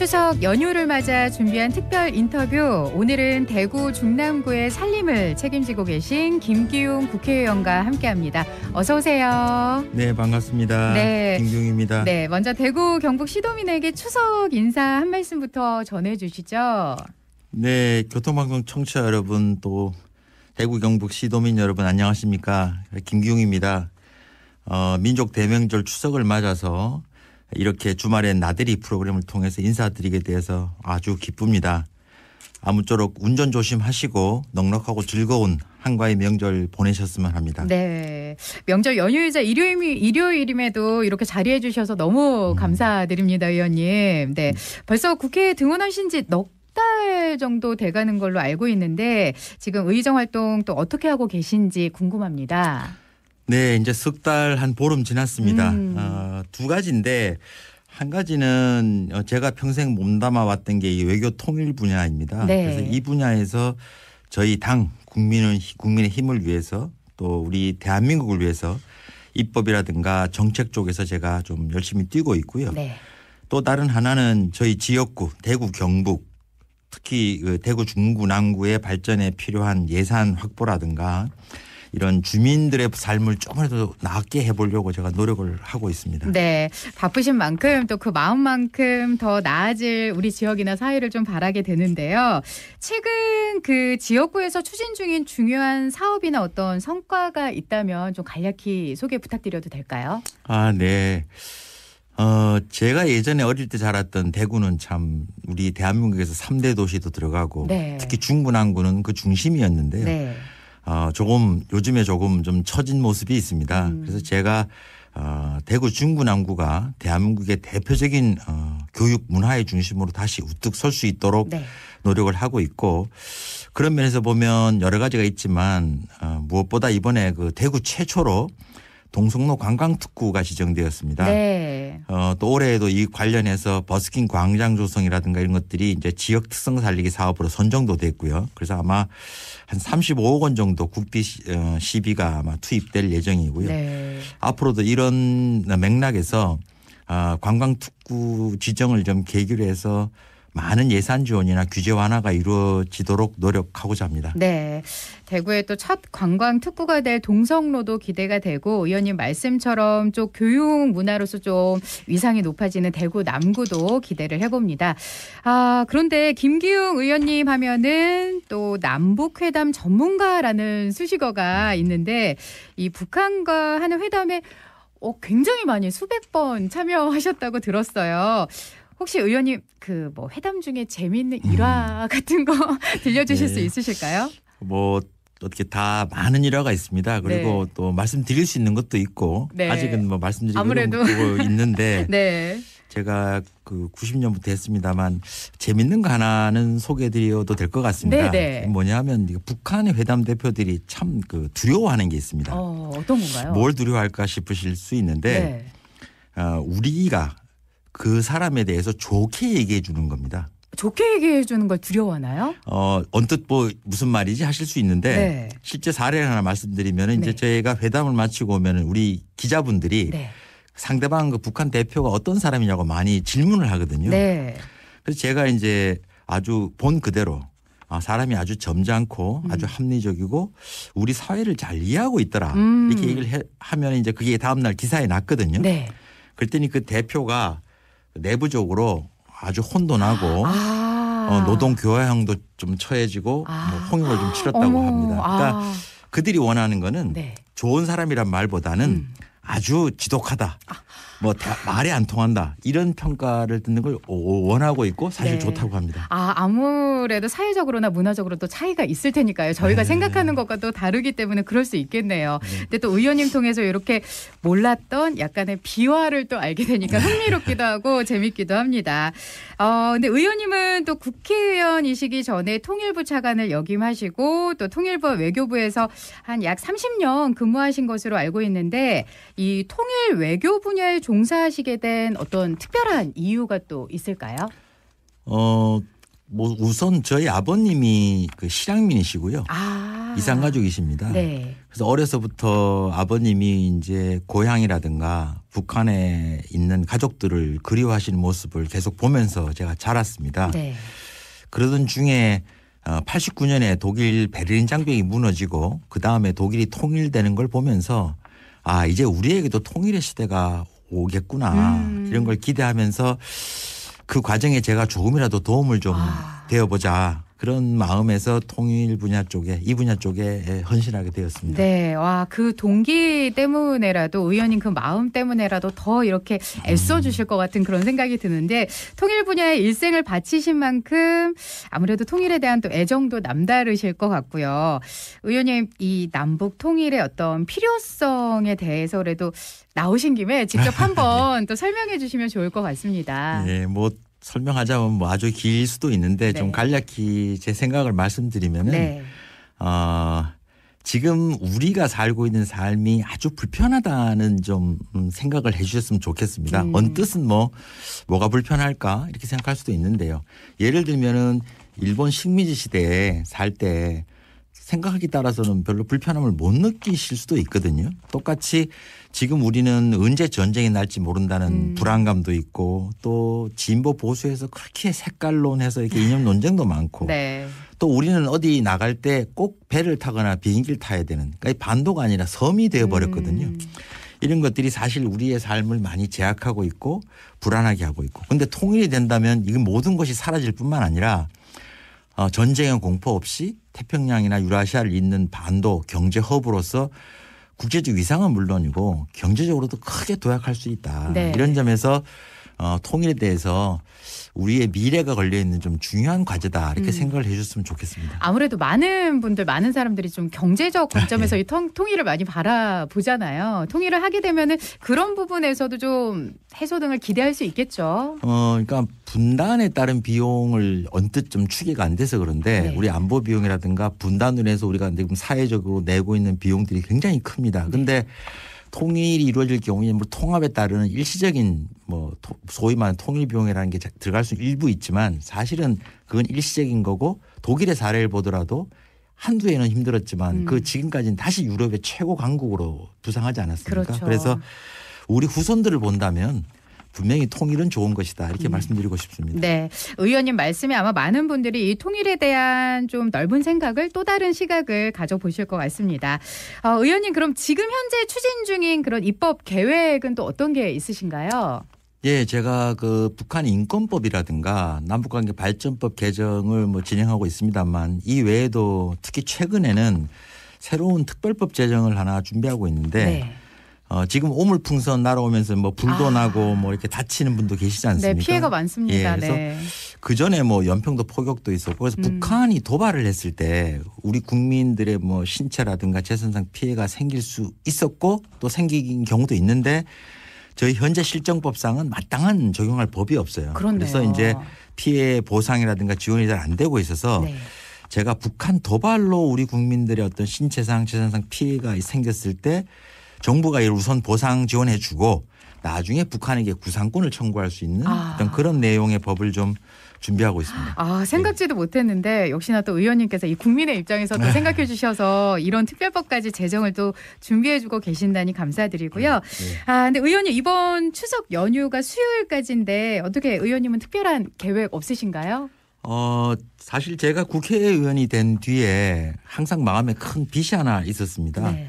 추석 연휴를 맞아 준비한 특별 인터뷰. 오늘은 대구 중남구의 살림을 책임지고 계신 김기웅 국회의원과 함께합니다. 어서 오세요. 네, 반갑습니다. 네. 김기웅입니다. 네, 먼저 대구 경북 시도민에게 추석 인사 한 말씀부터 전해주시죠. 네, 교통방송 청취자 여러분, 또 대구 경북 시도민 여러분 안녕하십니까? 김기웅입니다. 민족 대명절 추석을 맞아서 이렇게 주말엔 나들이 프로그램을 통해서 인사드리게 돼서 아주 기쁩니다. 아무쪼록 운전 조심하시고 넉넉하고 즐거운 한가위 명절 보내셨으면 합니다. 네, 명절 연휴이자 일요일임에도 이렇게 자리해 주셔서 너무 감사드립니다, 의원님. 네, 벌써 국회에 등원하신 지 넉 달 정도 돼가는 걸로 알고 있는데 지금 의정 활동 또 어떻게 하고 계신지 궁금합니다. 네, 이제 석 달 한 보름 지났습니다. 두 가지인데 한 가지는 제가 평생 몸담아 왔던 게 이 외교 통일 분야입니다. 네. 그래서 이 분야에서 저희 당 국민의 힘을 위해서 또 우리 대한민국을 위해서 입법이라든가 정책 쪽에서 제가 좀 열심히 뛰고 있고요. 네. 또 다른 하나는 저희 지역구 대구 경북 특히 그 대구 중구 남구의 발전에 필요한 예산 확보라든가 이런 주민들의 삶을 조금이라도 나게 해보려고 제가 노력을 하고 있습니다. 네, 바쁘신 만큼 또 그 마음만큼 더 나아질 우리 지역이나 사회를 좀 바라게 되는데요. 최근 그 지역구에서 추진 중인 중요한 사업이나 어떤 성과가 있다면 좀 간략히 소개 부탁드려도 될까요? 아, 네. 제가 예전에 어릴 때 자랐던 대구는 참 우리 대한민국에서 3대 도시도 들어가고 네. 특히 중구 남구는 그 중심이었는데요. 네. 요즘에 조금 좀 처진 모습이 있습니다. 그래서 제가 대구 중구 남구가 대한민국의 대표적인 교육 문화의 중심으로 다시 우뚝 설 수 있도록 네. 노력을 하고 있고 그런 면에서 보면 여러 가지가 있지만 무엇보다 이번에 그 대구 최초로 동성로 관광특구가 지정되었습니다. 네. 또 올해에도 이 관련해서 버스킹 광장 조성이라든가 이런 것들이 이제 지역 특성 살리기 사업으로 선정도 됐고요. 그래서 아마 한 35억 원 정도 국비 시비가 아마 투입될 예정이고요. 네. 앞으로도 이런 맥락에서 관광특구 지정을 좀 계기로 해서 많은 예산 지원이나 규제 완화가 이루어지도록 노력하고자 합니다. 네, 대구의 또 첫 관광 특구가 될 동성로도 기대가 되고 의원님 말씀처럼 좀 교육 문화로서 좀 위상이 높아지는 대구 남구도 기대를 해봅니다. 그런데 김기웅 의원님 하면은 또 남북회담 전문가라는 수식어가 있는데 이 북한과 하는 회담에 굉장히 많이 수백 번 참여하셨다고 들었어요. 혹시 의원님 그 뭐 회담 중에 재미있는 일화 같은 거 들려주실 네. 수 있으실까요? 뭐 어떻게 다 많은 일화가 있습니다. 그리고 네. 또 말씀드릴 수 있는 것도 있고 네. 아직은 뭐 말씀드리기 아무래도. 어려운 있는데 네. 제가 그 90년부터 했습니다만 재밌는 거 하나는 소개해드려도 될 것 같습니다. 네, 네. 뭐냐면 북한의 회담 대표들이 참 그 두려워하는 게 있습니다. 어떤 건가요? 뭘 두려워할까 싶으실 수 있는데 네. 우리가 그 사람에 대해서 좋게 얘기해 주는 겁니다. 좋게 얘기해 주는 걸 두려워하나요? 언뜻 뭐 무슨 말이지 하실 수 있는데 네. 실제 사례를 하나 말씀드리면 네. 이제 저희가 회담을 마치고 오면 우리 기자분들이 네. 상대방 그 북한 대표가 어떤 사람이냐고 많이 질문을 하거든요. 네. 그래서 제가 이제 아주 본 그대로 사람이 아주 점잖고 아주 합리적이고 우리 사회를 잘 이해하고 있더라. 이렇게 얘기를 하면 이제 그게 다음날 기사에 났거든요. 네. 그랬더니 그 대표가 내부적으로 아주 혼돈하고 노동 교화형도 좀 처해지고 뭐 홍역을 좀 치렀다고 합니다. 그러니까 그들이 원하는 거는 네. 좋은 사람이란 말보다는 아주 지독하다. 뭐 말이 안 통한다. 이런 평가를 듣는 걸 원하고 있고 사실 네. 좋다고 합니다. 아무래도 사회적으로나 문화적으로 또 차이가 있을 테니까요. 저희가 네. 생각하는 것과 또 다르기 때문에 그럴 수 있겠네요. 근데 또 의원님 통해서 이렇게 몰랐던 약간의 비화를 또 알게 되니까 흥미롭기도 하고 재밌기도 합니다. 근데 의원님은 또 국회의원이시기 전에 통일부 차관을 역임하시고 또 통일부와 외교부에서 한 약 30년 근무하신 것으로 알고 있는데 이 통일 외교 분야에 종사하시게 된 어떤 특별한 이유가 또 있을까요? 뭐 우선 저희 아버님이 그 실향민이시고요. 아. 이산가족이십니다. 네. 그래서 어려서부터 아버님이 이제 고향이라든가 북한에 있는 가족들을 그리워하시는 모습을 계속 보면서 제가 자랐습니다. 네. 그러던 중에 89년에 독일 베를린 장벽이 무너지고 그다음에 독일이 통일되는 걸 보면서 아 이제 우리에게도 통일의 시대가 오겠구나 이런 걸 기대하면서 그 과정에 제가 조금이라도 도움을 좀 되어보자. 그런 마음에서 통일 분야 쪽에 이 분야 쪽에 헌신하게 되었습니다. 네, 와, 그 동기 때문에라도 의원님 그 마음 때문에라도 더 이렇게 애써 주실 것 같은 그런 생각이 드는데 통일 분야에 일생을 바치신 만큼 아무래도 통일에 대한 또 애정도 남다르실 것 같고요. 의원님 이 남북 통일의 어떤 필요성에 대해서라도 나오신 김에 직접 한번 또 설명해 주시면 좋을 것 같습니다. 네, 뭐 설명하자면 뭐 아주 길 수도 있는데 네. 좀 간략히 제 생각을 말씀드리면은 네. 지금 우리가 살고 있는 삶이 아주 불편하다는 좀 생각을 해 주셨으면 좋겠습니다. 언뜻은 뭐가 불편할까 이렇게 생각할 수도 있는데요. 예를 들면은 일본 식민지 시대에 살 때 생각하기 따라서는 별로 불편함을 못 느끼실 수도 있거든요. 똑같이 지금 우리는 언제 전쟁이 날지 모른다는 불안감도 있고 또 진보 보수에서 그렇게 색깔론해서 이렇게 이념 논쟁도 많고 네. 또 우리는 어디 나갈 때 꼭 배를 타거나 비행기를 타야 되는 그러니까 반도가 아니라 섬이 되어버렸거든요. 이런 것들이 사실 우리의 삶을 많이 제약하고 있고 불안하게 하고 있고 그런데 통일이 된다면 이 모든 것이 사라질 뿐만 아니라 전쟁의 공포 없이 태평양이나 유라시아를 잇는 반도 경제 허브로서 국제적 위상은 물론이고 경제적으로도 크게 도약할 수 있다. 네. 이런 점에서 통일에 대해서 우리의 미래가 걸려있는 좀 중요한 과제다 이렇게 생각을 해 주셨으면 좋겠습니다. 아무래도 많은 사람들이 좀 경제적 관점에서 이 통일을 많이 바라보잖아요. 통일을 하게 되면은 그런 부분에서도 좀 해소 등을 기대할 수 있겠죠. 그러니까 분단에 따른 비용을 언뜻 좀 추계가 안 돼서 그런데 네. 우리 안보 비용이라든가 분단으로 해서 우리가 지금 사회적으로 내고 있는 비용들이 굉장히 큽니다. 그런데 통일이 이루어질 경우에 뭐 통합에 따르는 일시적인 뭐 소위 말하는 통일 비용이라는 게 들어갈 수 일부 있지만 사실은 그건 일시적인 거고 독일의 사례를 보더라도 한두 해는 힘들었지만 그 지금까지는 다시 유럽의 최고 강국으로 부상하지 않았습니까? 그렇죠. 그래서 우리 후손들을 본다면 분명히 통일은 좋은 것이다 이렇게 말씀드리고 싶습니다. 네, 의원님 말씀에 아마 많은 분들이 이 통일에 대한 좀 넓은 생각을 또 다른 시각을 가져보실 것 같습니다. 의원님 그럼 지금 현재 추진 중인 그런 입법 계획은 또 어떤 게 있으신가요? 예, 제가 그 북한 인권법이라든가 남북관계 발전법 개정을 뭐 진행하고 있습니다만 이 외에도 특히 최근에는 새로운 특별법 제정을 하나 준비하고 있는데 네. 지금 오물풍선 날아오면서 뭐 불도 나고 뭐 이렇게 다치는 분도 계시지 않습니까? 네, 피해가 많습니다. 예, 그래서 네. 그 전에 뭐 연평도 포격도 있었고 그래서 북한이 도발을 했을 때 우리 국민들의 뭐 신체라든가 재산상 피해가 생길 수 있었고 또 생긴 경우도 있는데 저희 현재 실정법상은 마땅한 적용할 법이 없어요. 그렇네요. 그래서 이제 피해 보상이라든가 지원이 잘 안 되고 있어서 네. 제가 북한 도발로 우리 국민들의 어떤 신체상 재산상 피해가 생겼을 때 정부가 이를 우선 보상 지원해 주고 나중에 북한에게 구상권을 청구할 수 있는 어떤 그런 내용의 법을 좀 준비하고 있습니다. 생각지도 못했는데 역시나 또 의원님께서 이 국민의 입장에서 또 생각해 주셔서 이런 특별법까지 제정을 또 준비해 주고 계신다니 감사드리고요. 근데 의원님 이번 추석 연휴가 수요일까지인데 어떻게 의원님은 특별한 계획 없으신가요? 사실 제가 국회의원이 된 뒤에 항상 마음에 큰 빚이 하나 있었습니다. 네.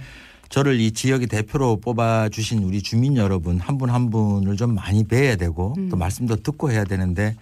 저를 이 지역의 대표로 뽑아주신 우리 주민 여러분 한 분 한 분을 좀 많이 뵈야 되고 또 말씀도 듣고 해야 되는데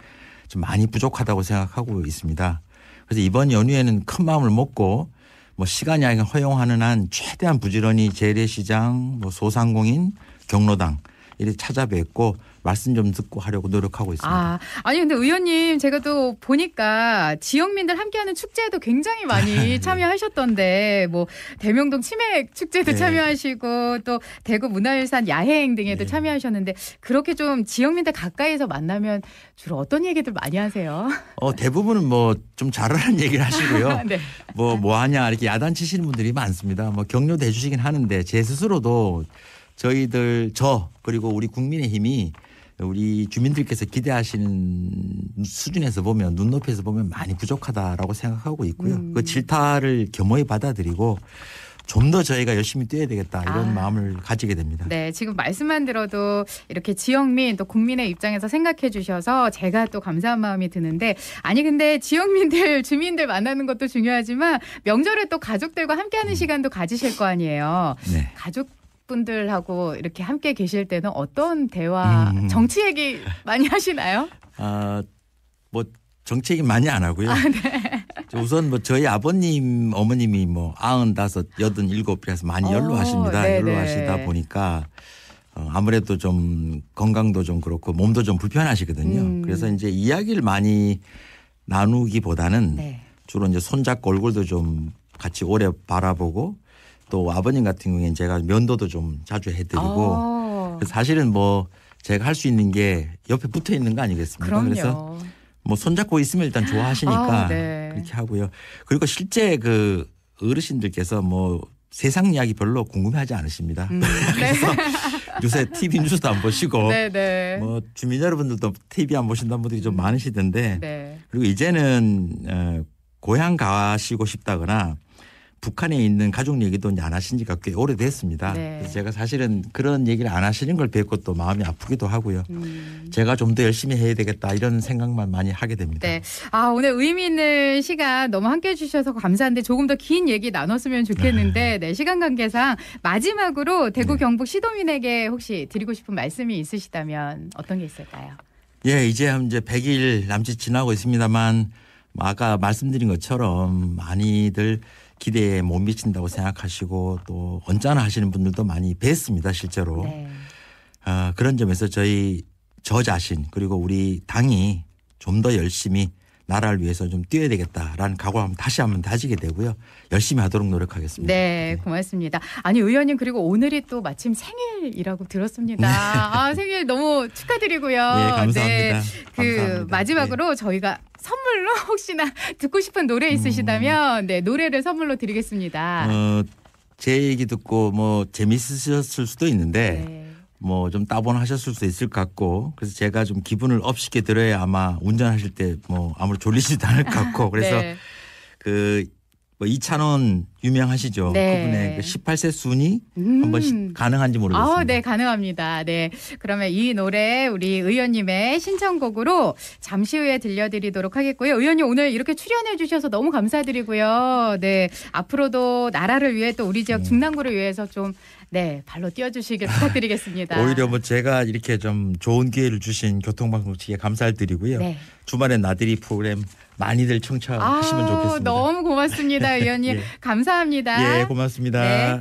좀 많이 부족하다고 생각하고 있습니다. 그래서 이번 연휴에는 큰 마음을 먹고 뭐 시간이 허용하는 한 최대한 부지런히 재래시장, 뭐 소상공인, 경로당 이렇게 찾아뵙고 말씀 좀 듣고 하려고 노력하고 있습니다. 아니 근데 의원님 제가 또 보니까 지역민들 함께하는 축제에도 굉장히 많이 참여하셨던데 뭐 대명동 치맥 축제도 참여하시고 또 대구 문화유산 야행 등에도 참여하셨는데 그렇게 좀 지역민들 가까이서 만나면 주로 어떤 얘기들 많이 하세요? 대부분은 뭐 좀 잘하는 얘기를 하시고요. 네. 뭐 하냐 이렇게 야단치시는 분들이 많습니다. 뭐 격려도 해주시긴 하는데 제 스스로도 저 그리고 우리 국민의힘이 우리 주민들께서 기대하시는 수준에서 보면 눈높이에서 보면 많이 부족하다라고 생각하고 있고요. 그 질타를 겸허히 받아들이고 좀 더 저희가 열심히 뛰어야 되겠다 이런 마음을 가지게 됩니다. 네, 지금 말씀만 들어도 이렇게 지역민 또 국민의 입장에서 생각해 주셔서 제가 또 감사한 마음이 드는데 아니 근데 지역민들 주민들 만나는 것도 중요하지만 명절에 또 가족들과 함께하는 시간도 가지실 거 아니에요. 네. 가족분들하고 이렇게 함께 계실 때는 어떤 대화 정치 얘기 많이 하시나요? 뭐 정치 얘기 많이 안 하고요. 네. 우선 뭐 저희 아버님 어머님이 뭐 95, 87이라서 많이 연로하십니다. 네네. 연로하시다 보니까 아무래도 좀 건강도 좀 그렇고 몸도 좀 불편하시거든요. 그래서 이제 이야기를 많이 나누기보다는 네. 주로 이제 손잡고 얼굴도 좀 같이 오래 바라보고 또 아버님 같은 경우에는 제가 면도도 좀 자주 해드리고 그래서 사실은 뭐 제가 할 수 있는 게 옆에 붙어 있는 거 아니겠습니까? 그럼요. 그래서 뭐 손잡고 있으면 일단 좋아하시니까 네. 그렇게 하고요. 그리고 실제 그 어르신들께서 뭐 세상 이야기 별로 궁금해하지 않으십니다. 그래서 요새 TV 뉴스도 안 보시고 네네. 뭐 주민 여러분들도 TV 안 보신다는 분들이 좀 많으시던데 네. 그리고 이제는 고향 가시고 싶다거나 북한에 있는 가족 얘기도 이제 안 하신 지가 꽤 오래됐습니다. 네. 그래서 제가 사실은 그런 얘기를 안 하시는 걸 뵙고 또 마음이 아프기도 하고요. 제가 좀 더 열심히 해야 되겠다 이런 생각만 많이 하게 됩니다. 네. 오늘 의미 있는 시간 너무 함께 해주셔서 감사한데 조금 더 긴 얘기 나눴으면 좋겠는데 네, 시간 관계상 마지막으로 대구 경북 시도민에게 혹시 드리고 싶은 말씀이 있으시다면 어떤 게 있을까요? 예, 이제 100일 남짓 지나고 있습니다만 아까 말씀드린 것처럼 많이들 기대에 못 미친다고 생각하시고 또 언짢아 하시는 분들도 많이 뵀습니다. 실제로. 네. 그런 점에서 저 자신 그리고 우리 당이 좀 더 열심히 나라를 위해서 좀 뛰어야 되겠다라는 각오를 다시 한번 다지게 되고요. 열심히 하도록 노력하겠습니다. 네, 고맙습니다. 아니 의원님 그리고 오늘이 또 마침 생일이라고 들었습니다. 생일 너무 축하드리고요. 네, 감사합니다. 네, 감사합니다. 마지막으로 저희가 선물로 혹시나 듣고 싶은 노래 있으시다면 네, 노래를 선물로 드리겠습니다. 제 얘기 듣고 뭐 재밌으셨을 수도 있는데 네. 뭐 좀 따분하셨을 수도 있을 것 같고 그래서 제가 좀 기분을 업시켜 드려야 아마 운전하실 때 뭐 아무리 졸리지도 않을 것 같고 그래서 네. 뭐 이찬원 유명하시죠. 네. 그분의 그 18세 순위 한번 가능한지 모르겠습니다. 네, 가능합니다. 네. 그러면 이 노래 우리 의원님의 신청곡으로 잠시 후에 들려드리도록 하겠고요. 의원님 오늘 이렇게 출연해 주셔서 너무 감사드리고요. 네. 앞으로도 나라를 위해 또 우리 지역 중랑구를 위해서 좀 네, 발로 뛰어주시길 부탁드리겠습니다. 오히려 뭐 제가 이렇게 좀 좋은 기회를 주신 교통방송 측에 감사를 드리고요. 네. 주말에 나들이 프로그램 많이들 청취하시면 좋겠습니다. 너무 고맙습니다, 의원님. 예. 감사합니다. 예, 고맙습니다. 네.